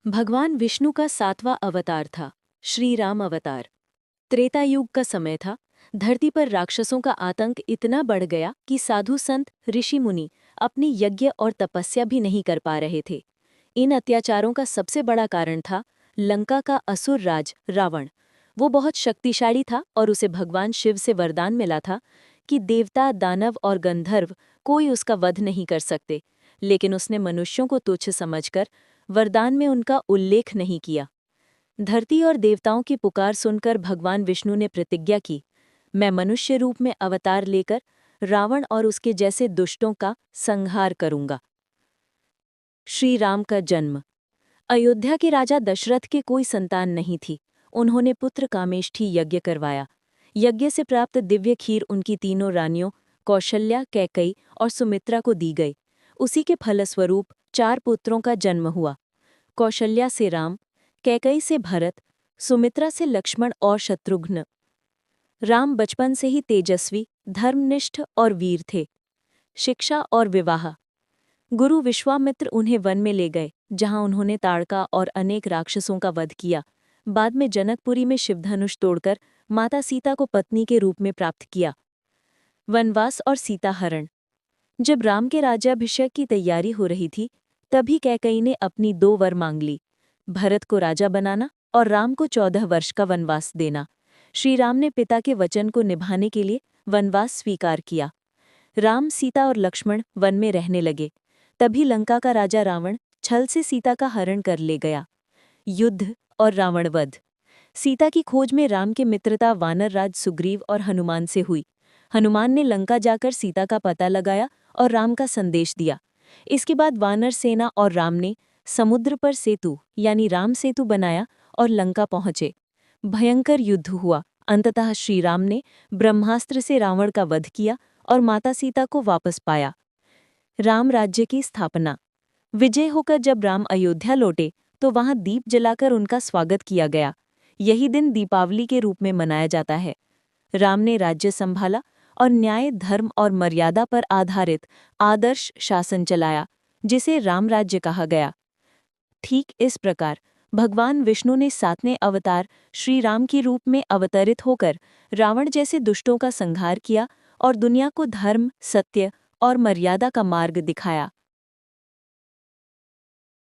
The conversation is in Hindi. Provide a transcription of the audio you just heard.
भगवान विष्णु का 7वां अवतार था, श्री राम अवतार। त्रेता युग का समय था। धरती पर राक्षसों का आतंक इतना बढ़ गया कि साधु संत ऋषि मुनि अपनी यज्ञ और तपस्या भी नहीं कर पा रहे थे। इन अत्याचारों का सबसे बड़ा कारण था लंका का असुर राज रावण। वो बहुत शक्तिशाली था और उसे भगवान शिव से वरदान मिला था कि देवता, दानव और गंधर्व कोई उसका वध नहीं कर सकते। लेकिन उसने मनुष्यों को तुच्छ समझकर वरदान में उनका उल्लेख नहीं किया। धरती और देवताओं की पुकार सुनकर भगवान विष्णु ने प्रतिज्ञा की, मैं मनुष्य रूप में अवतार लेकर रावण और उसके जैसे दुष्टों का संहार करूंगा। श्री राम का जन्म। अयोध्या के राजा दशरथ के कोई संतान नहीं थी। उन्होंने पुत्र कामेष्ठी यज्ञ करवाया। यज्ञ से प्राप्त दिव्य खीर उनकी तीनों रानियों कौशल्या, कैकेयी और सुमित्रा को दी गई। उसी के फलस्वरूप 4 पुत्रों का जन्म हुआ। कौशल्या से राम, कैकेयी से भरत, सुमित्रा से लक्ष्मण और शत्रुघ्न। राम बचपन से ही तेजस्वी, धर्मनिष्ठ और वीर थे। शिक्षा और विवाह। गुरु विश्वामित्र उन्हें वन में ले गए, जहां उन्होंने ताड़का और अनेक राक्षसों का वध किया। बाद में जनकपुरी में शिवधनुष तोड़कर माता सीता को पत्नी के रूप में प्राप्त किया। वनवास और सीता हरण। जब राम के राज्याभिषेक की तैयारी हो रही थी, तभी कैकेयी ने अपनी 2 वर मांग ली, भरत को राजा बनाना और राम को 14 वर्ष का वनवास देना। श्री राम ने पिता के वचन को निभाने के लिए वनवास स्वीकार किया। राम, सीता और लक्ष्मण वन में रहने लगे। तभी लंका का राजा रावण छल से सीता का हरण कर ले गया। युद्ध और रावणवध। सीता की खोज में राम के मित्रता वानरराज सुग्रीव और हनुमान से हुई। हनुमान ने लंका जाकर सीता का पता लगाया और राम का संदेश दिया। इसके बाद वानर सेना और राम ने समुद्र पर सेतु यानी राम सेतु बनाया और लंका पहुंचे। भयंकर युद्ध हुआ। अंततः श्री राम ने ब्रह्मास्त्र से रावण का वध किया और माता सीता को वापस पाया। राम राज्य की स्थापना। विजय होकर जब राम अयोध्या लौटे तो वहां दीप जलाकर उनका स्वागत किया गया। यही दिन दीपावली के रूप में मनाया जाता है। राम ने राज्य संभाला और न्याय, धर्म और मर्यादा पर आधारित आदर्श शासन चलाया, जिसे राम राज्य कहा गया। ठीक इस प्रकार भगवान विष्णु ने 7वें अवतार श्री राम के रूप में अवतरित होकर रावण जैसे दुष्टों का संहार किया और दुनिया को धर्म, सत्य और मर्यादा का मार्ग दिखाया।